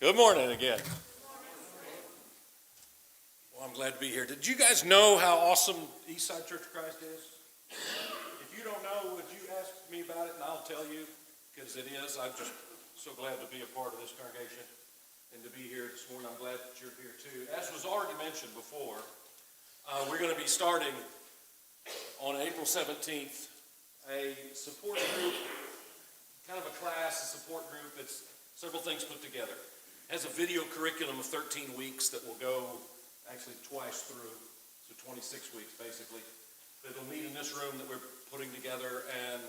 Good morning again. Well, I'm glad to be here. Did you guys know how awesome Eastside Church of Christ is? If you don't know, would you ask me about it and I'll tell you? Because it is. I'm just so glad to be a part of this congregation and to be here this morning. I'm glad that you're here too. As was already mentioned before, we're going to be starting on April 17th a support group, kind of a class, a support group. It's several things put together. It has a video curriculum of 13 weeks that will go actually twice through, so 26 weeks basically. It'll meet in this room that we're putting together, and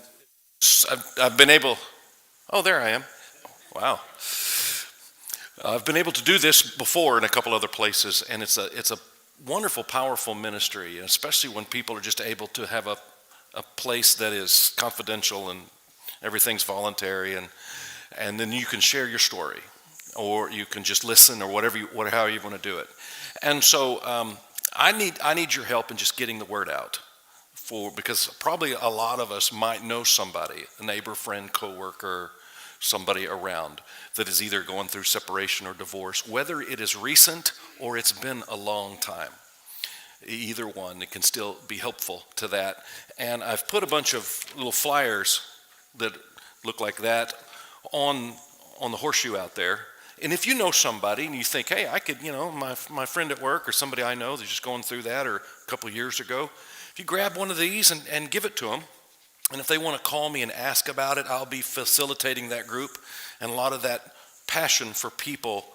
I've been able, oh, there I am. Wow. I've been able to do this before in a couple other places, and it's a wonderful, powerful ministry, especially when people are just able to have a place that is confidential and everything's voluntary, and then you can share your story, or you can just listen, or however you want to do it. And so I need your help in just getting the word out, because probably a lot of us might know somebody, a neighbor, friend, coworker, somebody around that is either going through separation or divorce, whether it is recent or it's been a long time. Either one, it can still be helpful to that. And I've put a bunch of little flyers that look like that on the horseshoe out there. And if you know somebody and you think, hey, I could, my friend at work or somebody I know that's just going through that, or a couple of years ago, if you grab one of these and give it to them, and if they want to call me and ask about it, I'll be facilitating that group. And a lot of that passion for people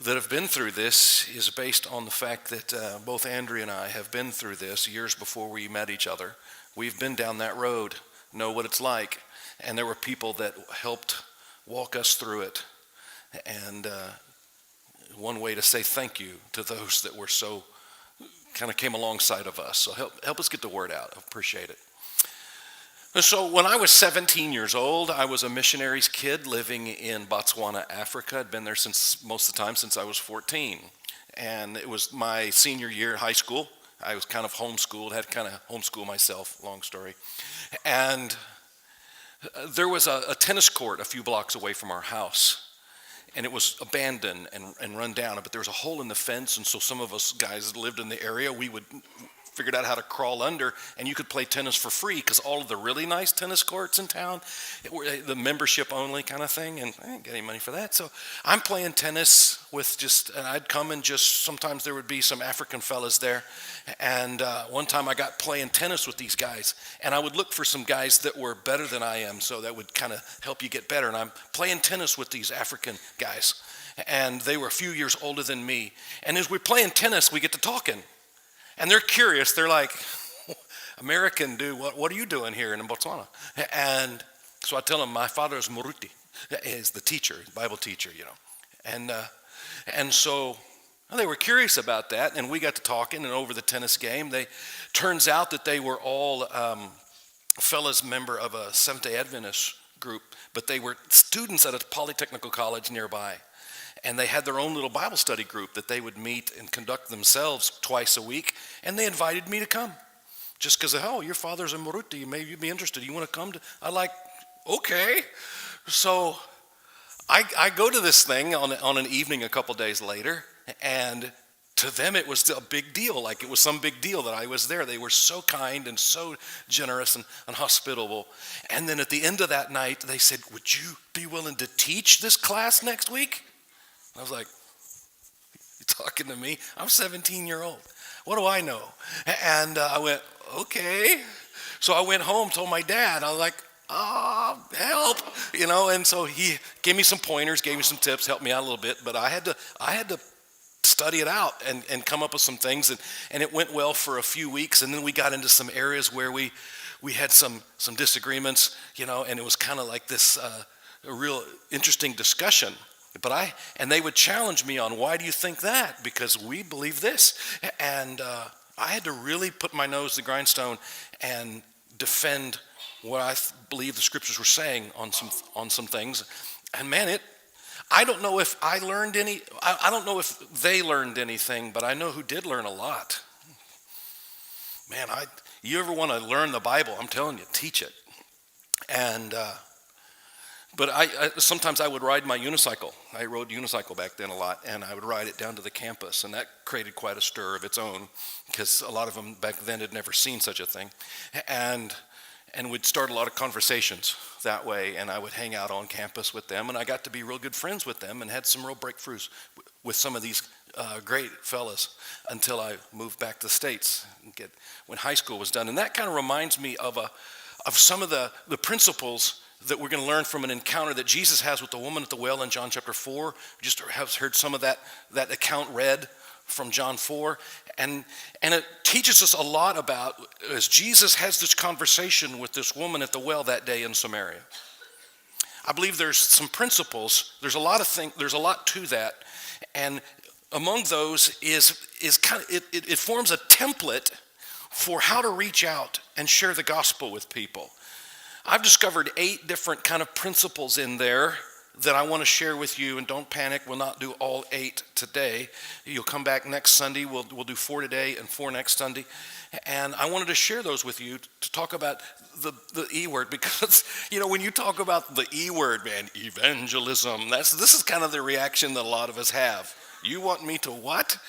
that have been through this is based on the fact that both Andrea and I have been through this years before we met each other. We've been down that road, know what it's like, and there were people that helped walk us through it. And one way to say thank you to those that were so kind of came alongside of us. So help us get the word out. I appreciate it. And so when I was 17 years old, I was a missionary's kid living in Botswana, Africa. I'd been there most of the time since I was 14. And it was my senior year in high school. I was kind of homeschooled, had to kind of homeschool myself, long story. And there was a tennis court a few blocks away from our house. And it was abandoned and run down, but there was a hole in the fence, and so some of us guys that lived in the area, we figured out how to crawl under, and you could play tennis for free, because all of the really nice tennis courts in town were the membership only kind of thing, and I didn't get any money for that. So I'm playing tennis with and I'd come and sometimes there would be some African fellas there, and one time I got playing tennis with these guys, and I would look for some guys that were better than I am, so that would kind of help you get better, and I'm playing tennis with these African guys, and they were a few years older than me, and as we're playing tennis, we get to talking. And they're curious. They're like, American dude, what are you doing here in Botswana? And so I tell them, my father is Moruti, is the teacher, Bible teacher, And so they were curious about that, and we got to talking, and over the tennis game, turns out that they were all fellas member of a Seventh-day Adventist group, but they were students at a polytechnical college nearby. And they had their own little Bible study group that they would meet and conduct themselves twice a week. And they invited me to come. Just because, your father's in Moruti, maybe you'd be interested. You want to come? I'm like, okay. So I go to this thing on an evening a couple days later. And to them, it was a big deal. Like it was some big deal that I was there. They were so kind and so generous and hospitable. And then at the end of that night, they said, would you be willing to teach this class next week? I was like, you talking to me? I'm 17-year-old. What do I know? And I went, okay. So I went home, told my dad. I was like, help, And so he gave me some pointers, gave me some tips, helped me out a little bit. But I had to study it out and come up with some things. And it went well for a few weeks. And then we got into some areas where we had some disagreements, and it was kind of like this a real interesting discussion. And they would challenge me on, why do you think that? Because we believe this. And I had to really put my nose to the grindstone and defend what I believe the scriptures were saying on some things. And man, I don't know if I learned I don't know if they learned anything, but I know who did learn a lot. Man, you ever want to learn the Bible, I'm telling you, teach it. And But sometimes I would ride my unicycle. I rode unicycle back then a lot, and I would ride it down to the campus, and that created quite a stir of its own, because a lot of them back then had never seen such a thing. And we'd start a lot of conversations that way, and I would hang out on campus with them, and I got to be real good friends with them and had some real breakthroughs with some of these great fellas until I moved back to the States when high school was done. And that kind of reminds me of some of the principles that we're going to learn from an encounter that Jesus has with the woman at the well in John chapter 4. Just have heard some of that account read from John 4. And it teaches us a lot about, as Jesus has this conversation with this woman at the well that day in Samaria. I believe there's some principles. There's a lot to that. And among those is kind of, it forms a template for how to reach out and share the gospel with people. I've discovered 8 different kind of principles in there that I want to share with you, and don't panic, we'll not do all 8 today. You'll come back next Sunday, we'll do 4 today and 4 next Sunday. And I wanted to share those with you to talk about the E word, because, when you talk about the E word, man, evangelism, this is kind of the reaction that a lot of us have. You want me to what?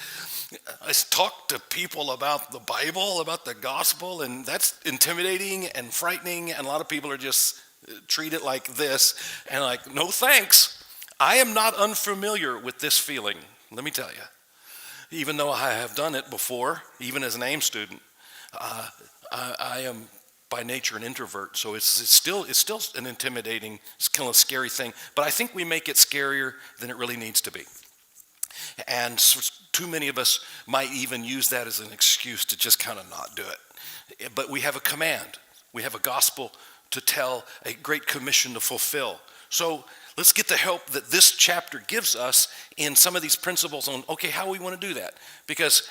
I talk to people about the Bible, about the gospel, and that's intimidating and frightening, and a lot of people are just treat it like this, and like, no thanks. I am not unfamiliar with this feeling, let me tell you. Even though I have done it before, even as an AIM student, I am by nature an introvert, so it's still an intimidating, it's kind of a scary thing, but I think we make it scarier than it really needs to be. And too many of us might even use that as an excuse to just kind of not do it. But we have a command. We have a gospel to tell, a great commission to fulfill. So let's get the help that this chapter gives us in some of these principles on, okay, how we want to do that. Because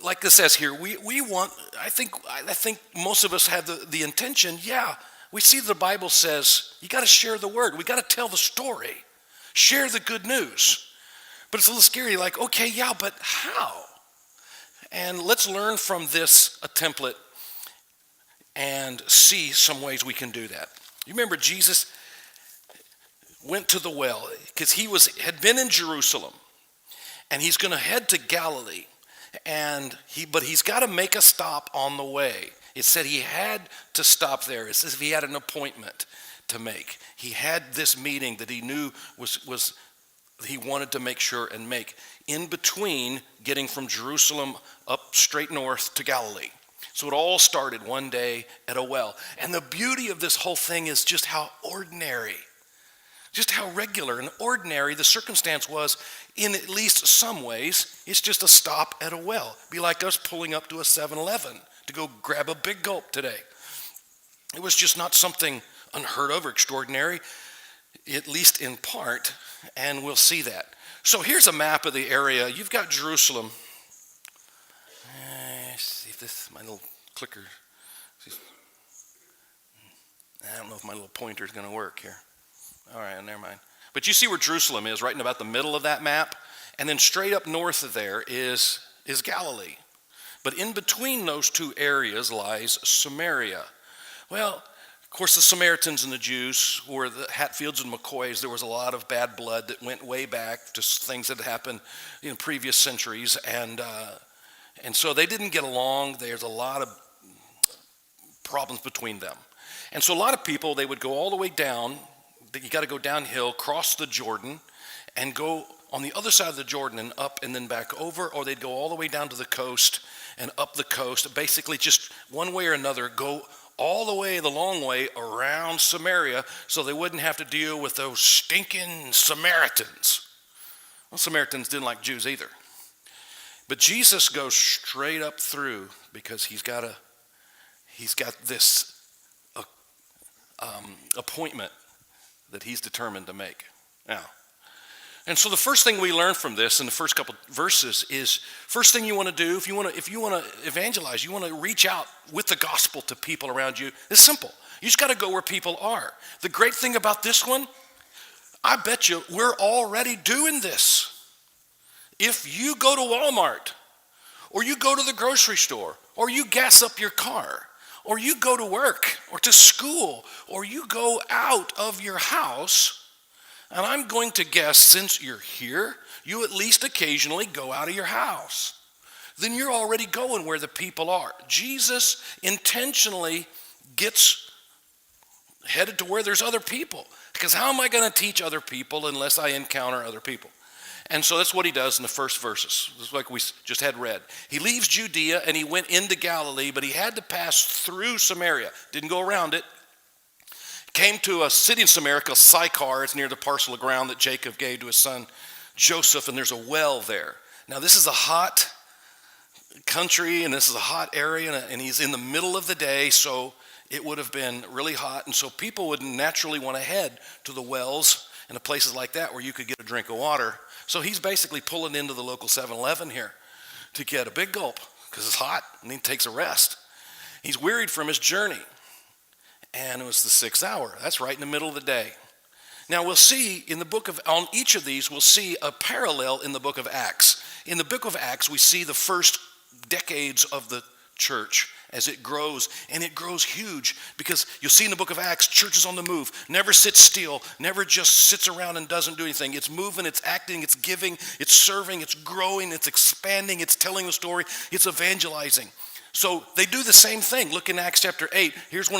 like it says here, we want, I think most of us have the intention, we see the Bible says, you got to share the word. We got to tell the story. Share the good news. But it's a little scary, like, okay, but how? And let's learn from this a template and see some ways we can do that. You remember Jesus went to the well because he had been in Jerusalem, and he's going to head to Galilee, but he's got to make a stop on the way. It said he had to stop there. It's as if he had an appointment to make. He had this meeting that he knew was he wanted to make sure and make in between getting from Jerusalem up straight north to Galilee. So it all started one day at a well. And the beauty of this whole thing is just how ordinary, just how regular and ordinary the circumstance was in at least some ways. It's just a stop at a well. It'd be like us pulling up to a 7-Eleven to go grab a big gulp today. It was just not something unheard of or extraordinary, at least in part, and we'll see that. So here's a map of the area. You've got Jerusalem. See if my little clicker, I don't know if my little pointer is going to work here. All right, never mind. But you see where Jerusalem is, right in about the middle of that map, and then straight up north of there is Galilee. But in between those two areas lies Samaria. Well, of course, the Samaritans and the Jews were the Hatfields and McCoys. There was a lot of bad blood that went way back to things that happened in previous centuries, and so they didn't get along. There's a lot of problems between them. And so a lot of people, they would go all the way down. You got to go downhill, cross the Jordan, and go on the other side of the Jordan and up and then back over, or they'd go all the way down to the coast and up the coast. Basically, just one way or another, go all the way, the long way around Samaria, so they wouldn't have to deal with those stinking Samaritans. Well, Samaritans didn't like Jews either. But Jesus goes straight up through because he's got this appointment that he's determined to make. Now, and so the first thing we learn from this in the first couple verses is, first thing you want to do, if you want to evangelize, you want to reach out with the gospel to people around you, it's simple. You just got to go where people are. The great thing about this one, I bet you we're already doing this. If you go to Walmart, or you go to the grocery store, or you gas up your car, or you go to work or to school, or you go out of your house, and I'm going to guess since you're here, you at least occasionally go out of your house. Then you're already going where the people are. Jesus intentionally gets headed to where there's other people. Because how am I going to teach other people unless I encounter other people? And so that's what he does in the first verses. This is like we just had read. He leaves Judea and he went into Galilee, but he had to pass through Samaria. Didn't go around it. Came to a city in Samaria called Sychar. It's near the parcel of ground that Jacob gave to his son Joseph, and there's a well there. Now this is a hot country, and this is a hot area, and he's in the middle of the day, so it would have been really hot, and so people would naturally want to head to the wells and to places like that where you could get a drink of water. So he's basically pulling into the local 7-Eleven here to get a big gulp because it's hot, and he takes a rest. He's wearied from his journey, and it was the 6th hour. That's right in the middle of the day. Now we'll see in the on each of these, we'll see a parallel in the book of Acts. In the book of Acts, we see the first decades of the church as it grows, and it grows huge because you'll see in the book of Acts, church is on the move, never sits still, never just sits around and doesn't do anything. It's moving, it's acting, it's giving, it's serving, it's growing, it's expanding, it's telling the story, it's evangelizing. So they do the same thing. Look in Acts chapter 8. Here's some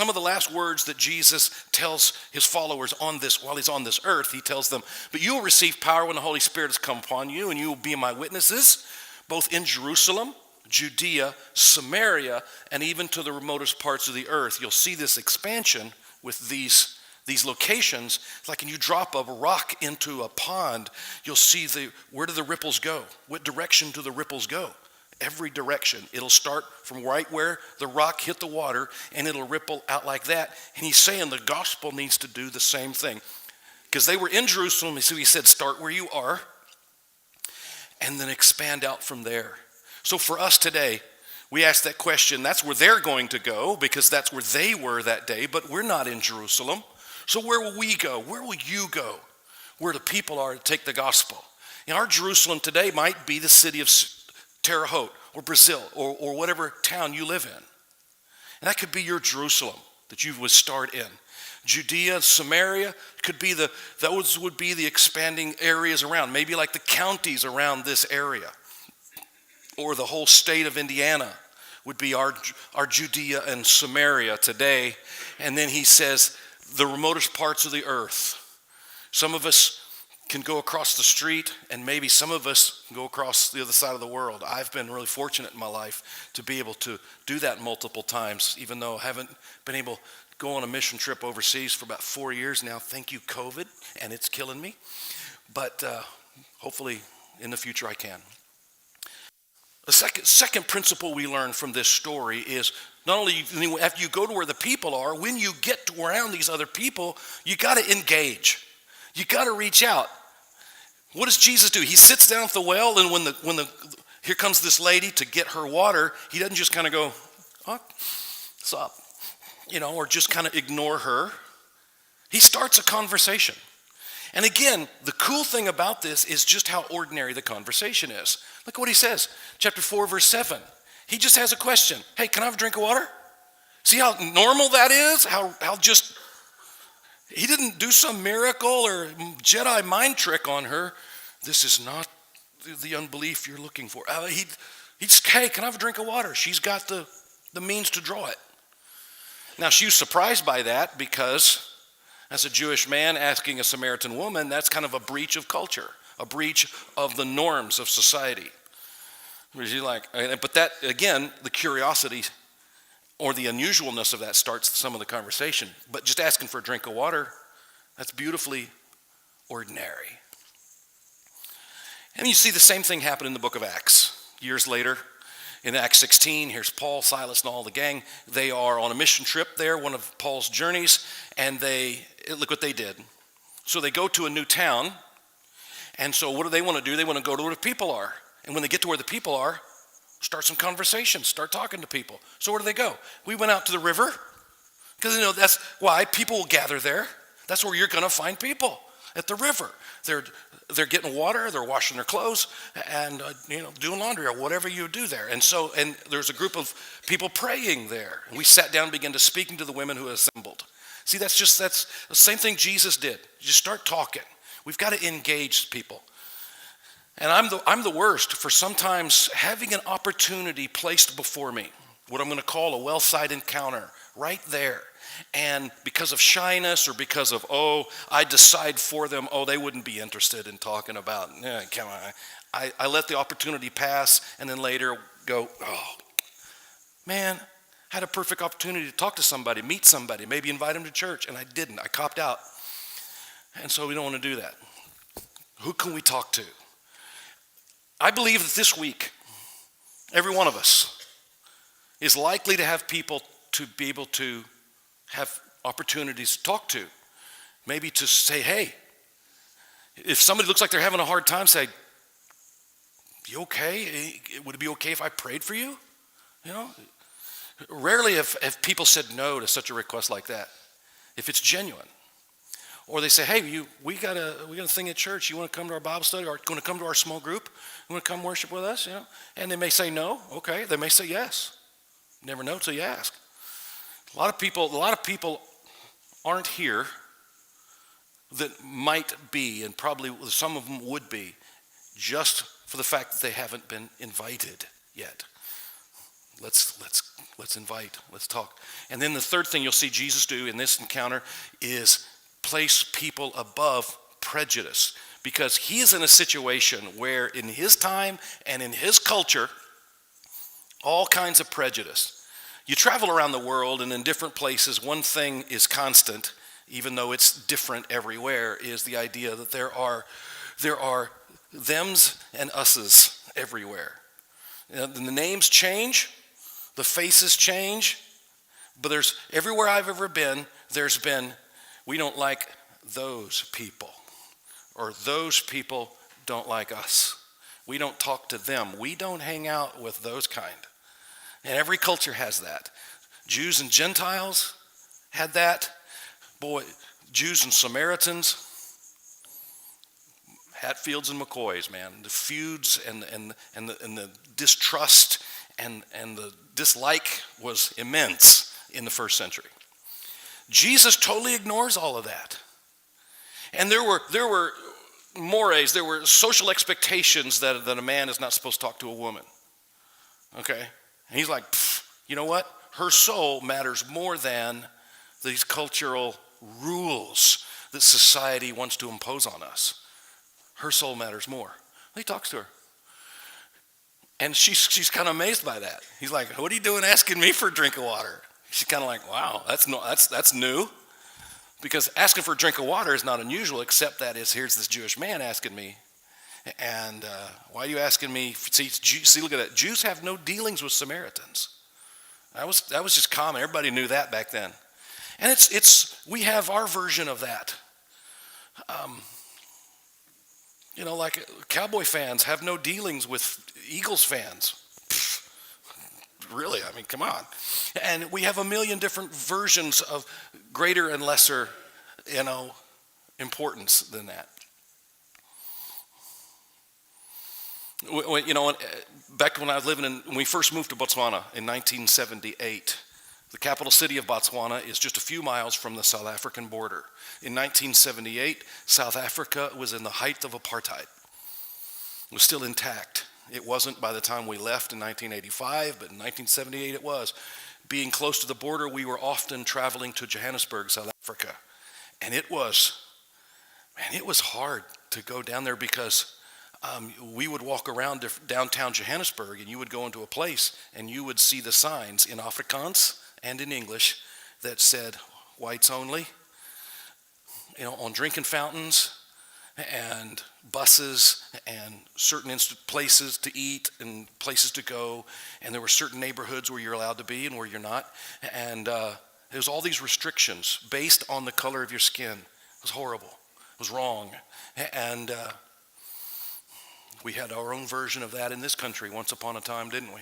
of the last words that Jesus tells his followers while he's on this earth. He tells them, "But you will receive power when the Holy Spirit has come upon you, and you will be my witnesses, both in Jerusalem, Judea, Samaria, and even to the remotest parts of the earth." You'll see this expansion with these locations. It's like when you drop a rock into a pond, you'll see where do the ripples go? What direction do the ripples go? Every direction. It'll start from right where the rock hit the water, and it'll ripple out like that. And he's saying the gospel needs to do the same thing. Because they were in Jerusalem, so he said, start where you are, and then expand out from there. So for us today, we ask that question. That's where they're going to go, because that's where they were that day, but we're not in Jerusalem. So where will we go? Where will you go? Where the people are to take the gospel. And our Jerusalem today might be the city of Terre Haute or Brazil or whatever town you live in. And that could be your Jerusalem that you would start in. Judea, Samaria could be those would be the expanding areas around, maybe like the counties around this area. Or the whole state of Indiana would be our Judea and Samaria today. And then he says the remotest parts of the earth. Some of us can go across the street, and maybe some of us can go across the other side of the world. I've been really fortunate in my life to be able to do that multiple times, even though I haven't been able to go on a mission trip overseas for about 4 years now. Thank you, COVID, and it's killing me. But hopefully in the future I can. The second principle we learn from this story is not only after you go to where the people are, when you get to around these other people, you got to engage. You got to reach out. What does Jesus do? He sits down at the well, and when here comes this lady to get her water, he doesn't just kind of go, "Oh, what's up?" Or just kind of ignore her. He starts a conversation. And again, the cool thing about this is just how ordinary the conversation is. Look what he says, chapter 4, verse 7. He just has a question. "Hey, can I have a drink of water?" See how normal that is? How just... He didn't do some miracle or Jedi mind trick on her. This is not the unbelief you're looking for. He just, "Hey, can I have a drink of water?" She's got the means to draw it. Now, she was surprised by that because as a Jewish man asking a Samaritan woman, that's kind of a breach of culture, a breach of the norms of society. But that, again, the curiosity or the unusualness of that starts some of the conversation. But just asking for a drink of water, that's beautifully ordinary. And you see the same thing happen in the book of Acts. Years later, in Acts 16, here's Paul, Silas, and all the gang. They are on a mission trip there, one of Paul's journeys, and look what they did. So they go to a new town, and so what do they want to do? They want to go to where the people are. And when they get to where the people are, start some conversations, start talking to people. So where do they go? We went out to the river, because that's why people will gather there. That's where you're going to find people. at the river. They're getting water, they're washing their clothes, and doing laundry or whatever you do there. And there's a group of people praying there. And we sat down and began to speaking to the women who assembled. See, that's the same thing Jesus did. You just start talking. We've got to engage people. And I'm the worst for sometimes having an opportunity placed before me, what I'm going to call a well-side encounter right there. And because of shyness or because of, I decide for them, they wouldn't be interested in talking about, come on. I let the opportunity pass and then later go, man, I had a perfect opportunity to talk to somebody, meet somebody, maybe invite them to church, and I didn't. I copped out. And so we don't want to do that. Who can we talk to? I believe that this week, every one of us is likely to have people to be able to have opportunities to talk to. Maybe to say, hey, if somebody looks like they're having a hard time, say, you okay? Would it be okay if I prayed for you? Rarely have people said no to such a request like that, if it's genuine. Or they say, hey, we got a thing at church. You want to come to our Bible study or going to come to our small group? You want to come worship with us? And they may say no. Okay. They may say yes. You never know until you ask. A lot of people aren't here that might be, and probably some of them would be, just for the fact that they haven't been invited yet. Let's invite. Let's talk. And then the third thing you'll see Jesus do in this encounter is place people above prejudice, because he is in a situation where in his time and in his culture, all kinds of prejudice. You travel around the world and in different places, one thing is constant, even though it's different everywhere, is the idea that there are thems and us's everywhere. The names change, the faces change, but there's everywhere I've ever been, there's been, we don't like those people, or those people don't like us. We don't talk to them. We don't hang out with those kind. And every culture has that. Jews and Gentiles had that. Boy, Jews and Samaritans, Hatfields and McCoys, man. The feuds and the distrust and the dislike was immense in the first century. Jesus totally ignores all of that. And there were mores, there were social expectations that a man is not supposed to talk to a woman. Okay? And he's like, you know what? Her soul matters more than these cultural rules that society wants to impose on us. Her soul matters more. He talks to her. And she's kind of amazed by that. He's like, what are you doing asking me for a drink of water? She's kind of like, wow, that's new. Because asking for a drink of water is not unusual, except that here's this Jewish man asking me. And why are you asking me? See, look at that. Jews have no dealings with Samaritans. That was just common. Everybody knew that back then. And we have our version of that. Like Cowboy fans have no dealings with Eagles fans. Really, I mean, come on. And we have a million different versions of greater and lesser, importance than that. Back when I was when we first moved to Botswana in 1978, the capital city of Botswana is just a few miles from the South African border. In 1978, South Africa was in the height of apartheid. It was still intact. It wasn't by the time we left in 1985, but in 1978 it was. Being close to the border, we were often traveling to Johannesburg, South Africa. And it was hard to go down there because we would walk around downtown Johannesburg, and you would go into a place and you would see the signs in Afrikaans and in English that said whites only, on drinking fountains and buses and certain places to eat and places to go. And there were certain neighborhoods where you're allowed to be and where you're not. And there's all these restrictions based on the color of your skin. It was horrible. It was wrong. And we had our own version of that in this country once upon a time, didn't we?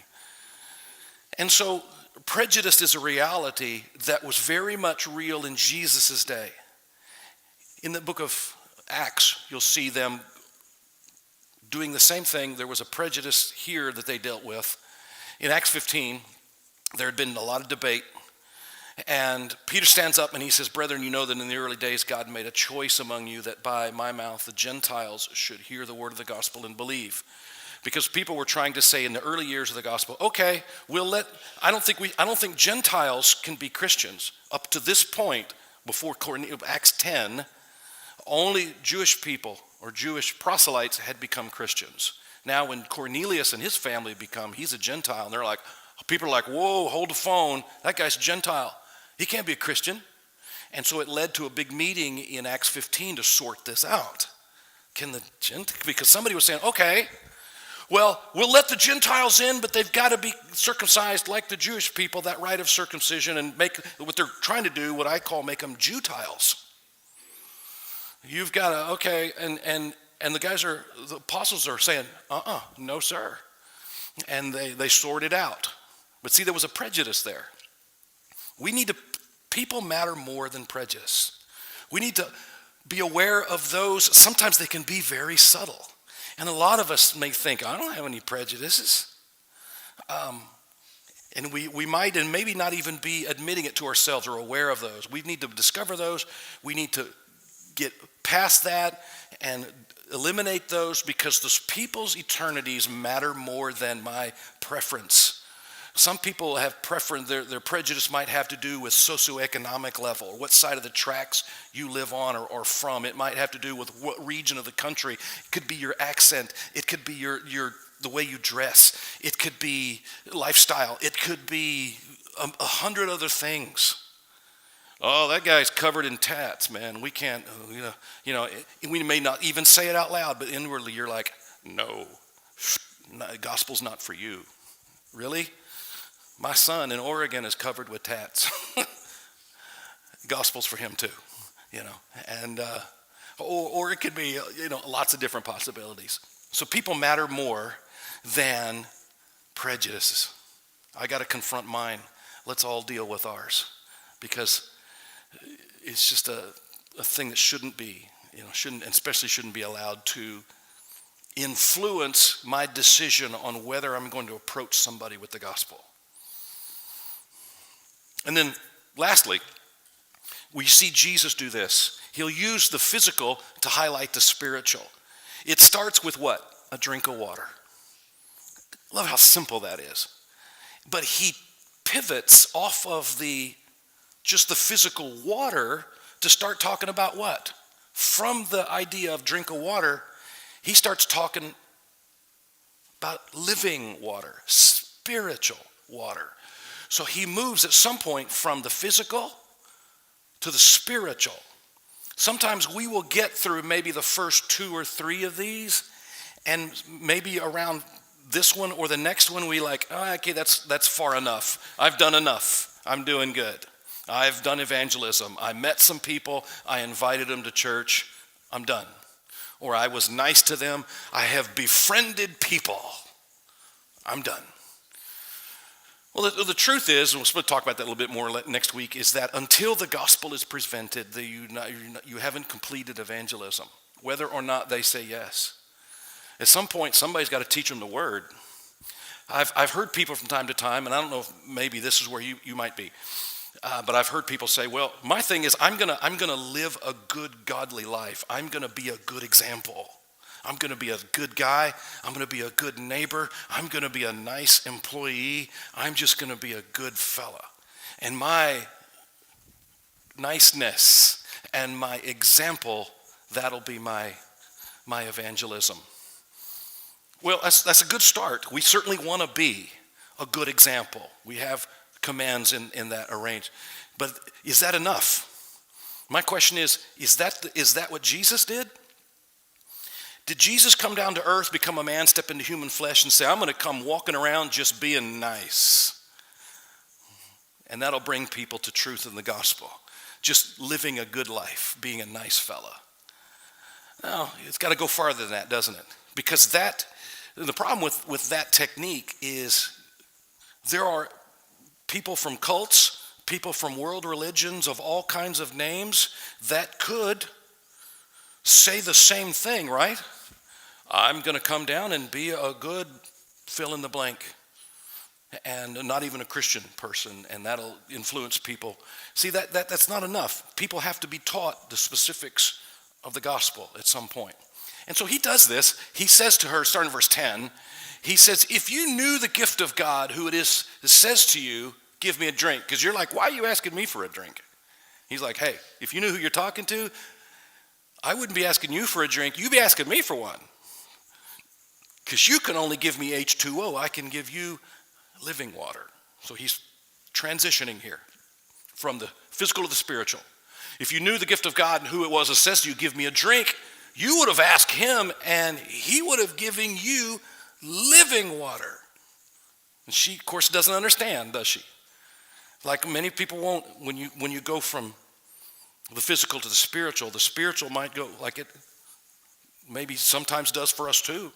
And so prejudice is a reality that was very much real in Jesus' day. In the book of Acts, you'll see them doing the same thing. There was a prejudice here that they dealt with. In Acts 15, there had been a lot of debate, and Peter stands up and he says, "Brethren, you know that in the early days God made a choice among you that by my mouth the Gentiles should hear the word of the gospel and believe." Because people were trying to say in the early years of the gospel, okay, I don't think Gentiles can be Christians. Up to this point, before Acts 10, only Jewish people or Jewish proselytes had become Christians. Now when Cornelius and his family he's a Gentile, and they're like, people are like, whoa, hold the phone, that guy's a Gentile. He can't be a Christian. And so it led to a big meeting in Acts 15 to sort this out. Because somebody was saying, okay, well, we'll let the Gentiles in, but they've got to be circumcised like the Jewish people, that rite of circumcision, and make what they're trying to do, what I call make them Jewtiles. You've got to, okay, and the apostles are saying, no, sir. And they sort it out. But see, there was a prejudice there. People matter more than prejudice. We need to be aware of those. Sometimes they can be very subtle. And a lot of us may think, I don't have any prejudices. And we might and maybe not even be admitting it to ourselves or aware of those. We need to discover those. We need to get past that and eliminate those, because those people's eternities matter more than my preference. Some people have preference, their prejudice might have to do with socioeconomic level, or what side of the tracks you live on or from. It might have to do with what region of the country. It could be your accent. It could be the way you dress. It could be lifestyle. It could be 100 other things. Oh, that guy's covered in tats, man. We can't, we may not even say it out loud, but inwardly you're like, no, the gospel's not for you. Really? My son in Oregon is covered with tats. Gospel's for him too, and or it could be, lots of different possibilities. So people matter more than prejudices. I got to confront mine. Let's all deal with ours, because it's just a thing that shouldn't be, shouldn't be allowed to influence my decision on whether I'm going to approach somebody with the gospel. And then lastly, we see Jesus do this. He'll use the physical to highlight the spiritual. It starts with what? A drink of water. Love how simple that is. But he pivots off of just the physical water to start talking about what? From the idea of drink of water, he starts talking about living water, spiritual water. So he moves at some point from the physical to the spiritual. Sometimes we will get through maybe the first 2 or 3 of these, and maybe around this one or the next one we like, okay, that's far enough. I've done enough. I'm doing good. I've done evangelism. I met some people. I invited them to church. I'm done. Or I was nice to them. I have befriended people. I'm done. Well, the truth is, and we'll talk about that a little bit more next week, is that until the gospel is presented, you haven't completed evangelism, whether or not they say yes. At some point, somebody's got to teach them the word. I've heard people from time to time, and I don't know if maybe this is where you might be, but I've heard people say, well, my thing is I'm gonna live a good, godly life. I'm gonna be a good example. I'm going to be a good guy. I'm going to be a good neighbor. I'm going to be a nice employee. I'm just going to be a good fella. And my niceness and my example, that'll be my evangelism. Well, that's a good start. We certainly want to be a good example. We have commands in that arranged. But is that enough? My question is that what Jesus did? Did Jesus come down to earth, become a man, step into human flesh, and say, I'm going to come walking around just being nice? And that'll bring people to truth in the gospel. Just living a good life, being a nice fella. No, it's got to go farther than that, doesn't it? Because the problem with that technique is there are people from cults, people from world religions of all kinds of names that could say the same thing, right? I'm going to come down and be a good fill in the blank, and not even a Christian person, and that'll influence people. See, that's not enough. People have to be taught the specifics of the gospel at some point. And so he does this. He says to her, starting in verse 10, he says, if you knew the gift of God, who it is that says to you, give me a drink. Because you're like, why are you asking me for a drink? He's like, hey, if you knew who you're talking to, I wouldn't be asking you for a drink. You'd be asking me for one. Because you can only give me H2O. I can give you living water. So he's transitioning here from the physical to the spiritual. If you knew the gift of God and who it was that says to you, give me a drink, you would have asked him and he would have given you living water. And she, of course, doesn't understand, does she? Like many people won't, when you go from the physical to the spiritual might go like it maybe sometimes does for us too.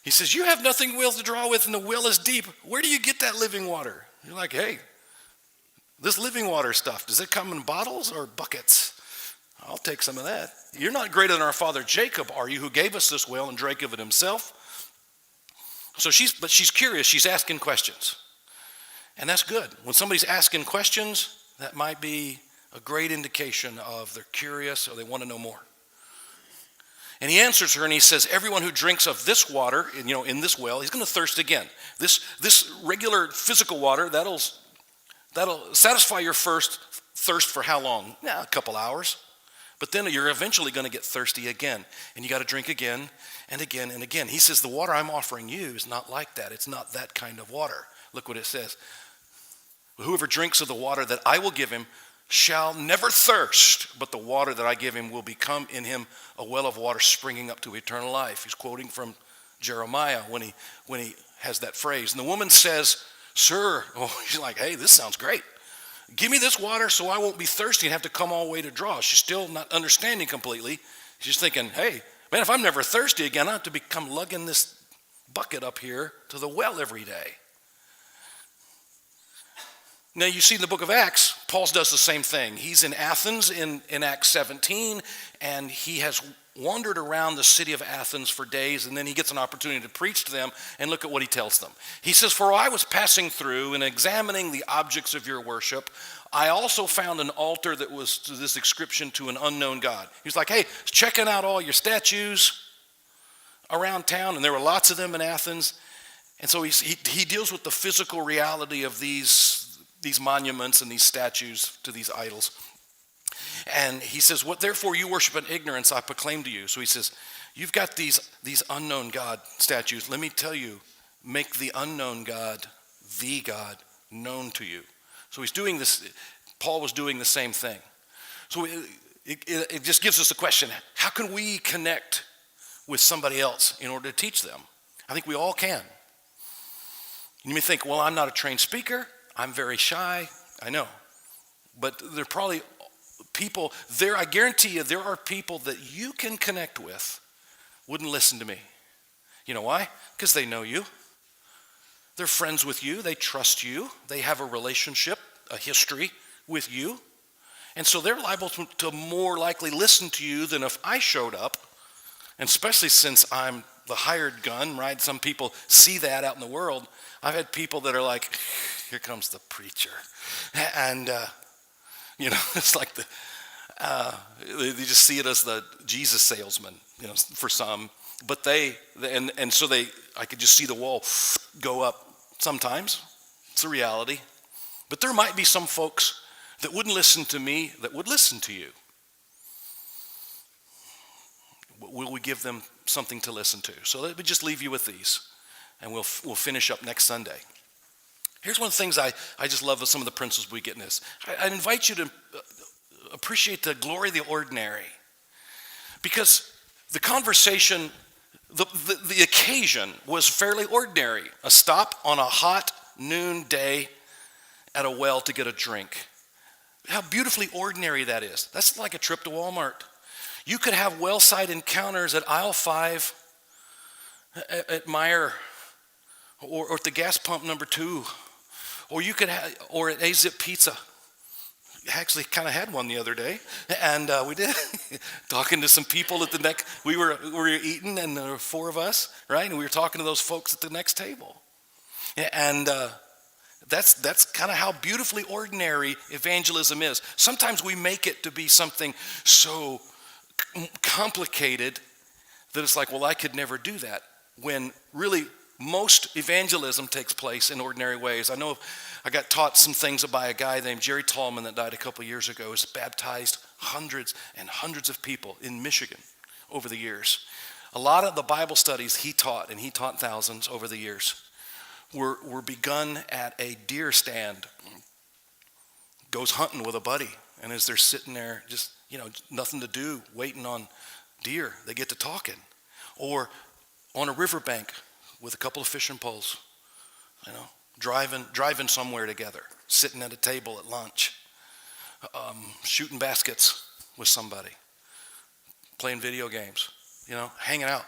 He says, you have nothing will to draw with and the well is deep. Where do you get that living water? You're like, hey, this living water stuff, does it come in bottles or buckets? I'll take some of that. You're not greater than our father Jacob, are you, who gave us this well and drank of it himself? So she's curious. She's asking questions. And that's good. When somebody's asking questions, that might be a great indication of they're curious or they want to know more. And he answers her and he says, everyone who drinks of this water, in this well, he's going to thirst again. This regular physical water, that'll satisfy your first thirst for how long? A couple hours. But then you're eventually going to get thirsty again. And you got to drink again and again and again. He says, the water I'm offering you is not like that. It's not that kind of water. Look what it says. Whoever drinks of the water that I will give him shall never thirst, but the water that I give him will become in him a well of water springing up to eternal life. He's quoting from Jeremiah when he has that phrase. And the woman says, sir, she's like, hey, this sounds great. Give me this water so I won't be thirsty and have to come all the way to draw. She's still not understanding completely. She's thinking, hey, man, if I'm never thirsty again, I have to become lugging this bucket up here to the well every day. Now, you see in the book of Acts, Paul does the same thing. He's in Athens in Acts 17, and he has wandered around the city of Athens for days, and then he gets an opportunity to preach to them, and look at what he tells them. He says, for I was passing through and examining the objects of your worship. I also found an altar that was to this inscription to an unknown God. He's like, hey, checking out all your statues around town, and there were lots of them in Athens. And so he deals with the physical reality of these monuments and these statues to these idols. And he says, what therefore you worship in ignorance, I proclaim to you. So he says, you've got these unknown God statues. Let me tell you, make the unknown God, the God, known to you. So he's doing this, Paul was doing the same thing. So it just gives us a question, how can we connect with somebody else in order to teach them? I think we all can. You may think, well, I'm not a trained speaker. I'm very shy, I know. But there are probably people, I guarantee you, there are people that you can connect with, wouldn't listen to me. You know why? Because they know you. They're friends with you. They trust you. They have a relationship, a history with you. And so they're liable to more likely listen to you than if I showed up. And especially since I'm the hired gun, right? Some people see that out in the world. I've had people that are like, here comes the preacher. And, it's like they just see it as the Jesus salesman, for some. But I could just see the wall go up sometimes. It's a reality. But there might be some folks that wouldn't listen to me that would listen to you. Will we give them something to listen to? So let me just leave you with these, and we'll finish up next Sunday. Here's one of the things I just love of some of the principles we get in this. I invite you to appreciate the glory of the ordinary. Because the conversation, the occasion was fairly ordinary. A stop on a hot noon day at a well to get a drink. How beautifully ordinary that is. That's like a trip to Walmart. You could have well-side encounters at aisle 5 at Meijer or at the gas pump number 2. Or you could have, or at A-Zip Pizza. Actually kind of had one the other day, and we did talking to some people at the next. We were eating, and there were 4 of us, right? And we were talking to those folks at the next table, and that's kind of how beautifully ordinary evangelism is. Sometimes we make it to be something so complicated that it's like, well, I could never do that. When really most evangelism takes place in ordinary ways. I know I got taught some things by a guy named Jerry Tallman that died a couple of years ago. He's baptized hundreds and hundreds of people in Michigan over the years. A lot of the Bible studies he taught, and he taught thousands over the years, were begun at a deer stand. Goes hunting with a buddy, and as they're sitting there, just, nothing to do, waiting on deer, they get to talking. Or on a riverbank with a couple of fishing poles, driving somewhere together, sitting at a table at lunch, shooting baskets with somebody, playing video games, hanging out.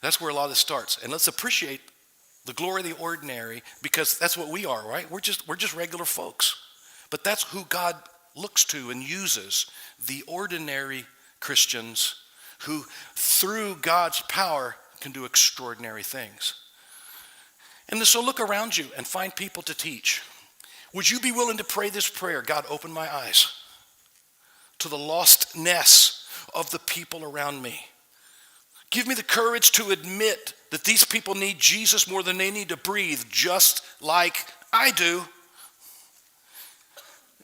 That's where a lot of this starts. And let's appreciate the glory of the ordinary, because that's what we are, right? We're just regular folks. But that's who God looks to and uses, the ordinary Christians who, through God's power, can do extraordinary things. And so look around you and find people to teach. Would you be willing to pray this prayer? God, open my eyes to the lostness of the people around me. Give me the courage to admit that these people need Jesus more than they need to breathe, just like I do.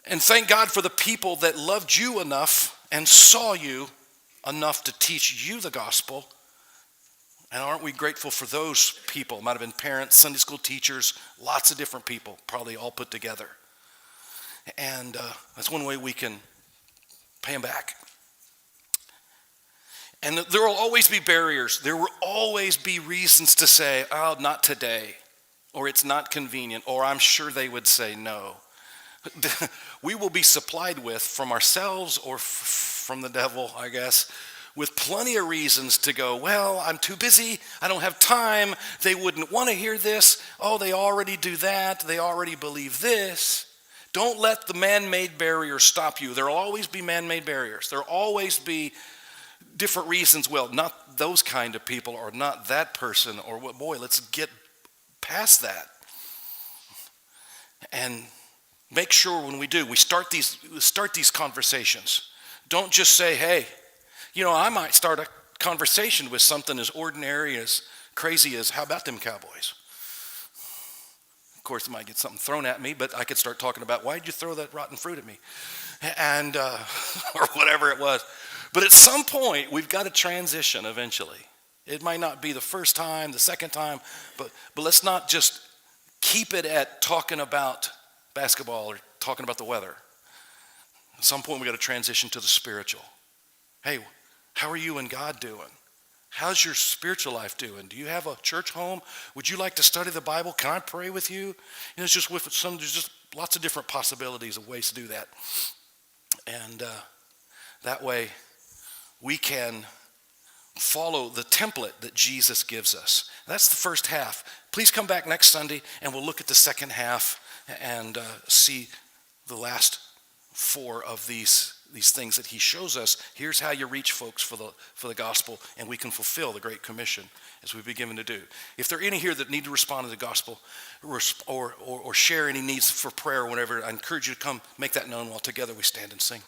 And thank God for the people that loved you enough and saw you enough to teach you the gospel. And aren't we grateful for those people? Might have been parents, Sunday school teachers, lots of different people, probably all put together. And that's one way we can pay them back. And there will always be barriers. There will always be reasons to say, oh, not today, or it's not convenient, or I'm sure they would say no. We will be supplied with from ourselves or from the devil, I guess, with plenty of reasons to go, well, I'm too busy, I don't have time, they wouldn't want to hear this, oh, they already do that, they already believe this. Don't let the man-made barriers stop you. There will always be man-made barriers. There will always be different reasons, well, not those kind of people, or not that person, or boy, let's get past that. And make sure when we do, we start these conversations. Don't just say, hey, I might start a conversation with something as ordinary, as crazy as, how about them Cowboys? Of course, I might get something thrown at me, but I could start talking about, why did you throw that rotten fruit at me? And, or whatever it was. But at some point, we've got to transition eventually. It might not be the first time, the second time, but let's not just keep it at talking about basketball or talking about the weather. At some point, we've got to transition to the spiritual. Hey, how are you and God doing? How's your spiritual life doing? Do you have a church home? Would you like to study the Bible? Can I pray with you? It's just there's just lots of different possibilities of ways to do that. And that way, we can follow the template that Jesus gives us. That's the first half. Please come back next Sunday, and we'll look at the second half and see the last 4 of these things that he shows us. Here's how you reach folks for the gospel, and we can fulfill the Great Commission as we've been given to do. If there are any here that need to respond to the gospel or share any needs for prayer or whatever, I encourage you to come make that known while together we stand and sing.